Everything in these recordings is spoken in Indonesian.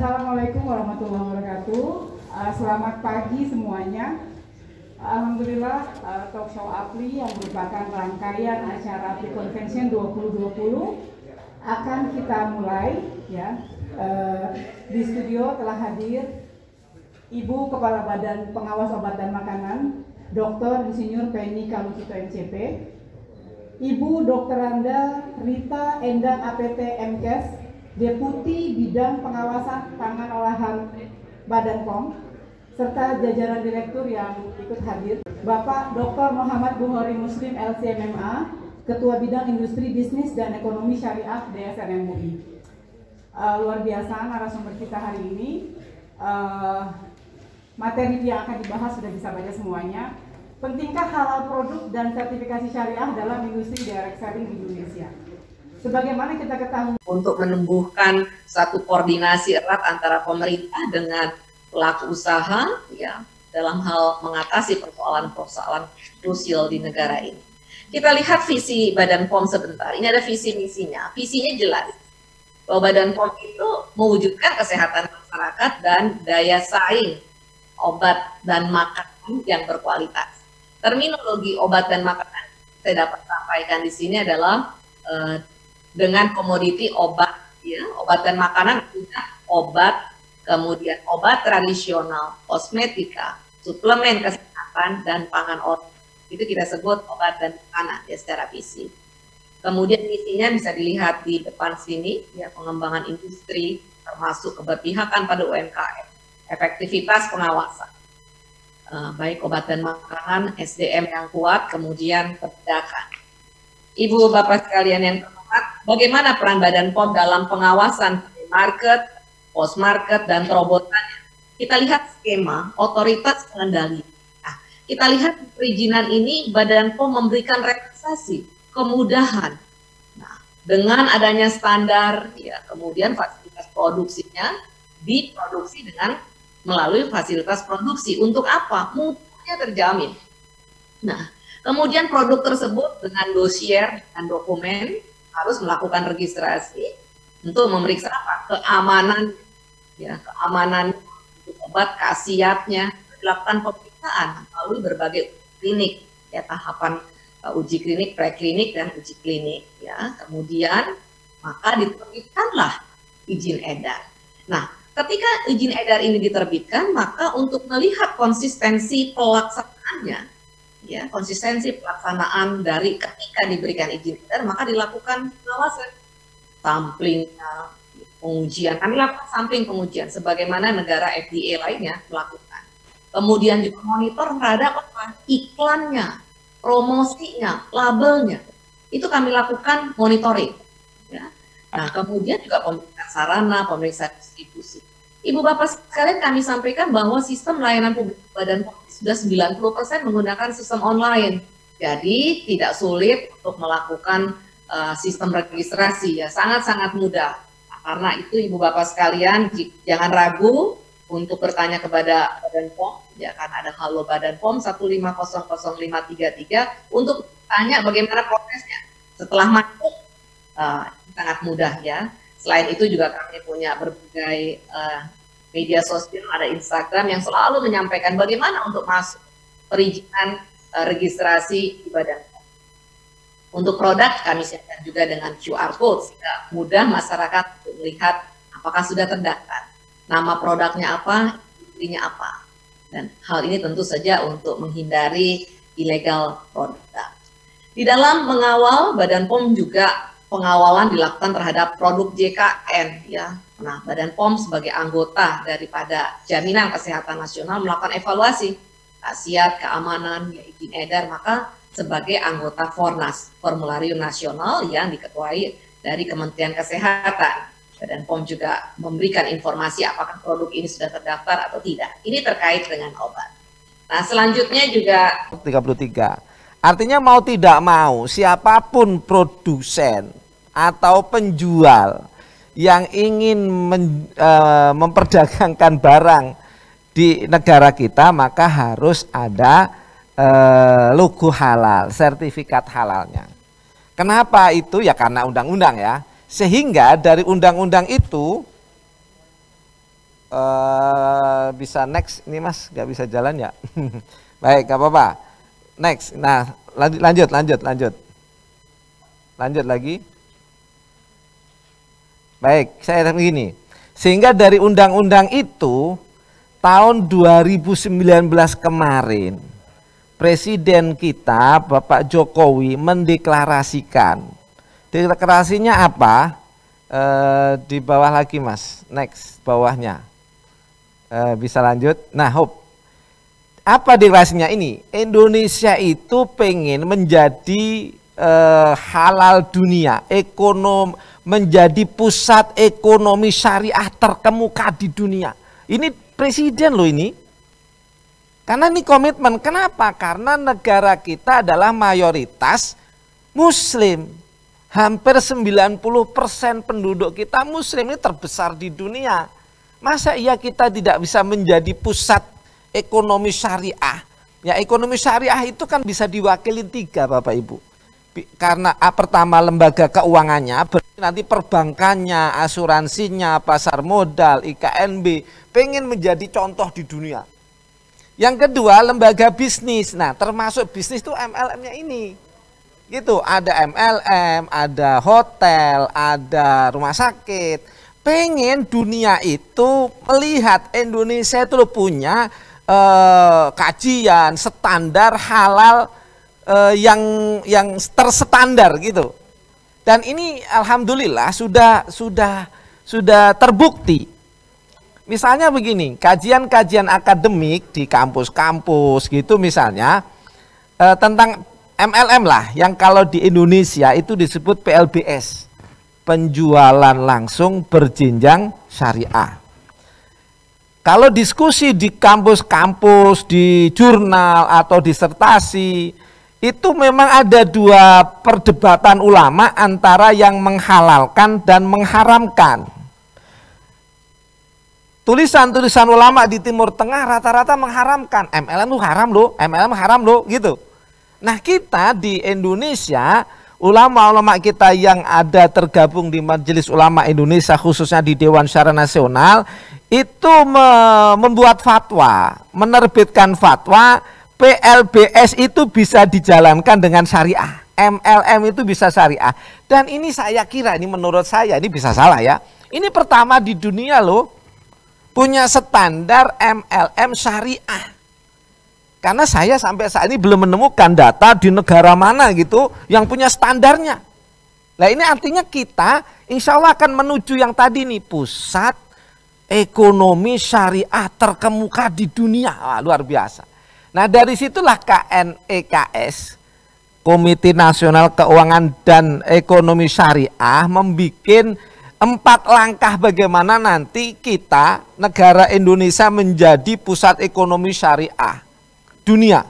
Assalamualaikum warahmatullahi wabarakatuh. Selamat pagi semuanya. Alhamdulillah, Talk Show APLI yang merupakan rangkaian acara APLI Convention 2020 akan kita mulai ya. Di studio telah hadir Ibu Kepala Badan Pengawas Obat dan Makanan, Dr. Insinyur Penny Kalucito MCP, Ibu Dr. Randa Rita Endang APT MKes, Deputi Bidang Pengawasan Pangan Olahan Badan POM, serta jajaran direktur yang ikut hadir, Bapak Dr. Muhammad Buhori Muslim LCMMA, Ketua Bidang Industri Bisnis dan Ekonomi Syariah DSN MUI. Luar biasa narasumber kita hari ini. Materi yang akan dibahas sudah bisa baca semuanya. Pentingkah halal produk dan sertifikasi syariah dalam industri direct selling di Indonesia? Sebagaimana kita ketahui, untuk menumbuhkan satu koordinasi erat antara pemerintah dengan pelaku usaha ya dalam hal mengatasi persoalan-persoalan krusial di negara ini. Kita lihat visi Badan POM sebentar. Ini ada visi misinya. Visinya jelas bahwa Badan POM itu mewujudkan kesehatan masyarakat dan daya saing obat dan makanan yang berkualitas. Terminologi obat dan makanan saya dapat sampaikan di sini adalah dengan komoditi obat, ya, obat dan makanan, obat, kemudian obat tradisional, kosmetika, suplemen kesehatan, dan pangan organik. Itu kita sebut obat dan makanan ya secara visi. Kemudian misinya bisa dilihat di depan sini, ya, pengembangan industri, termasuk keberpihakan pada UMKM, efektivitas pengawasan, baik obat dan makanan, SDM yang kuat, kemudian kebijakan. Ibu Bapak sekalian yang bagaimana peran Badan POM dalam pengawasan market, post market, dan terobosannya? Kita lihat skema otoritas pengendali. Nah, kita lihat perizinan ini Badan POM memberikan relaksasi, kemudahan. Nah, dengan adanya standar, ya, kemudian fasilitas produksinya diproduksi dengan melalui fasilitas produksi. Untuk apa? Mutunya terjamin. Nah, kemudian produk tersebut dengan dosier dan dokumen harus melakukan registrasi untuk memeriksa apa? Keamanan, ya, keamanan obat, khasiatnya, dilakukan pemeriksaan melalui berbagai klinik, ya, tahapan uji klinik, preklinik, dan uji klinik, ya. Kemudian maka diterbitkanlah izin edar. Nah, ketika izin edar ini diterbitkan, maka untuk melihat konsistensi pelaksanaannya, ya, konsistensi pelaksanaan dari ketika diberikan izin edar, maka dilakukan pengawasan, samplingnya, pengujian. Kami lakukan sampling pengujian sebagaimana negara FDA lainnya melakukan. Kemudian juga monitor terhadap apa? Iklannya, promosinya, labelnya. Itu kami lakukan monitoring. Ya. Nah, kemudian juga pemeriksaan sarana, pemeriksaan distribusi. Ibu Bapak sekalian, kami sampaikan bahwa sistem layanan publik Badan POM sudah 90% menggunakan sistem online. Jadi tidak sulit untuk melakukan sistem registrasi, ya, sangat-sangat mudah. Nah, karena itu Ibu Bapak sekalian jangan ragu untuk bertanya kepada Badan POM, ya, karena ada Halo Badan POM 1500533 untuk tanya bagaimana prosesnya. Setelah masuk sangat mudah, ya. Selain itu juga kami punya berbagai media sosial, ada Instagram yang selalu menyampaikan bagaimana untuk masuk perizinan registrasi di Badan POM. Untuk produk kami siapkan juga dengan QR code sehingga mudah masyarakat untuk melihat apakah sudah terdaftar, nama produknya apa, intinya apa. Dan hal ini tentu saja untuk menghindari ilegal produk. Di dalam mengawal, Badan POM juga pengawalan dilakukan terhadap produk JKN, ya. Nah, Badan POM sebagai anggota daripada Jaminan Kesehatan Nasional melakukan evaluasi khasiat, keamanan, ya, izin edar, maka sebagai anggota Fornas, Formularium Nasional yang diketuai dari Kementerian Kesehatan. Badan POM juga memberikan informasi apakah produk ini sudah terdaftar atau tidak. Ini terkait dengan obat. Nah, selanjutnya juga 33. Artinya mau tidak mau siapapun produsen atau penjual yang ingin memperdagangkan barang di negara kita, maka harus ada logo halal, sertifikat halalnya. Kenapa itu? Ya karena undang-undang ya. Sehingga dari undang-undang itu Bisa next ini Mas, nggak bisa jalan ya. Baik, nggak apa-apa. Next. Nah, lanjut lagi. Baik, saya begini. Sehingga dari undang-undang itu tahun 2019 kemarin Presiden kita Bapak Jokowi mendeklarasikan. Deklarasinya apa? Di bawah lagi Mas, next bawahnya. Bisa lanjut. Nah, Hope. Apa deklarasinya ini? Indonesia itu pengen menjadi halal dunia, menjadi pusat ekonomi syariah terkemuka di dunia. Ini presiden loh ini. Karena ini komitmen. Kenapa? Karena negara kita adalah mayoritas Muslim. Hampir 90% penduduk kita Muslim, ini terbesar di dunia. Masa iya kita tidak bisa menjadi pusat ekonomi syariah? Ya, ekonomi syariah itu kan bisa diwakili 3 Bapak Ibu. Karena pertama lembaga keuangannya, nanti perbankannya, asuransinya, pasar modal, IKNB, pengen menjadi contoh di dunia. Yang kedua lembaga bisnis. Nah, termasuk bisnis itu MLM-nya ini. Gitu, ada MLM, ada hotel, ada rumah sakit. Pengen dunia itu melihat Indonesia itu punya kajian standar halal yang terstandar gitu. Dan ini alhamdulillah sudah terbukti. Misalnya begini, kajian-kajian akademik di kampus-kampus gitu misalnya tentang MLM lah, yang kalau di Indonesia itu disebut PLBS, penjualan langsung berjenjang syariah. Kalau diskusi di kampus-kampus, di jurnal atau disertasi, itu memang ada 2 perdebatan ulama antara yang menghalalkan dan mengharamkan. Tulisan-tulisan ulama di Timur Tengah rata-rata mengharamkan, MLM itu haram loh, MLM haram loh gitu. Nah, kita di Indonesia, ulama-ulama kita yang ada tergabung di Majelis Ulama Indonesia, khususnya di Dewan Syariah Nasional, itu membuat fatwa, menerbitkan fatwa, PLBS itu bisa dijalankan dengan syariah, MLM itu bisa syariah. Dan ini saya kira, ini menurut saya, ini bisa salah ya, ini pertama di dunia loh, punya standar MLM syariah. Karena saya sampai saat ini belum menemukan data di negara mana gitu yang punya standarnya. Nah, ini artinya kita insya Allah akan menuju yang tadi nih, pusat ekonomi syariah terkemuka di dunia. Wah, luar biasa. Nah, dari situlah KNEKS, Komite Nasional Keuangan dan Ekonomi Syariah, membuat 4 langkah bagaimana nanti kita, negara Indonesia menjadi pusat ekonomi syariah dunia.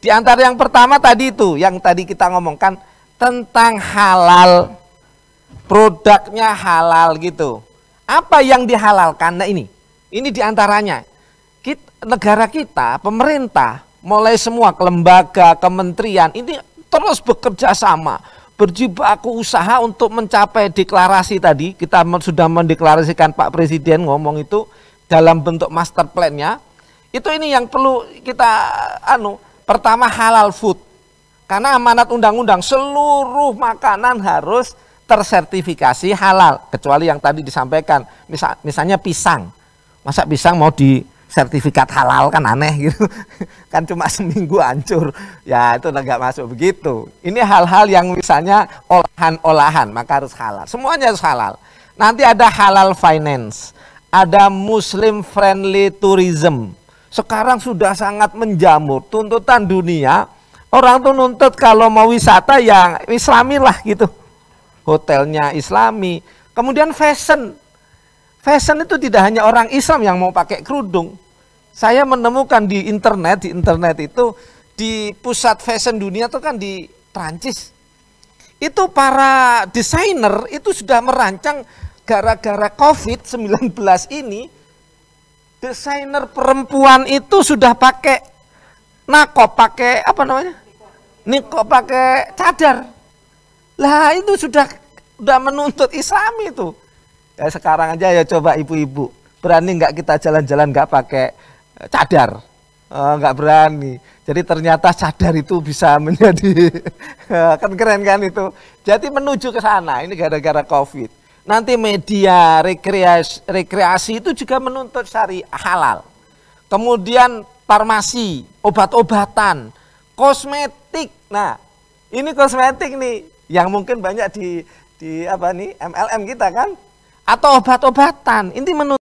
Di antara yang pertama tadi itu, yang tadi kita ngomongkan tentang halal, produknya halal gitu. Apa yang dihalalkan? Nah ini di antaranya. Negara kita, pemerintah, mulai semua lembaga, kementerian, ini terus bekerja sama, berjibaku usaha untuk mencapai deklarasi tadi. Kita sudah mendeklarasikan, Pak Presiden ngomong itu dalam bentuk master plan-nya. Itu ini yang perlu kita pertama halal food. Karena amanat undang-undang seluruh makanan harus tersertifikasi halal, kecuali yang tadi disampaikan, misalnya pisang. Masa pisang mau di sertifikat halal, kan aneh gitu. Kan cuma seminggu hancur. Ya itu nggak masuk begitu. Ini hal-hal yang misalnya olahan-olahan, maka harus halal. Semuanya harus halal. Nanti ada halal finance, ada Muslim friendly tourism. Sekarang sudah sangat menjamur, tuntutan dunia, orang tuh nuntut kalau mau wisata yang islami lah gitu. Hotelnya islami. Kemudian fashion. Fashion itu tidak hanya orang Islam yang mau pakai kerudung. Saya menemukan di internet itu di pusat fashion dunia itu kan di Prancis. Itu para desainer itu sudah merancang gara-gara COVID-19 ini. Desainer perempuan itu sudah pakai nakop, pakai apa namanya? Nikop, pakai cadar. Lah itu sudah menuntut Islam itu. Ya sekarang aja ya coba ibu-ibu berani nggak kita jalan-jalan nggak pakai cadar? Nggak berani. Jadi ternyata cadar itu bisa menjadi kan keren kan itu. Jadi menuju ke sana. Ini gara-gara COVID. Nanti media rekreasi itu juga menuntut syari halal. Kemudian farmasi, obat-obatan, kosmetik. Nah, ini kosmetik nih yang mungkin banyak di apa nih MLM kita kan, atau obat-obatan. Ini menuntut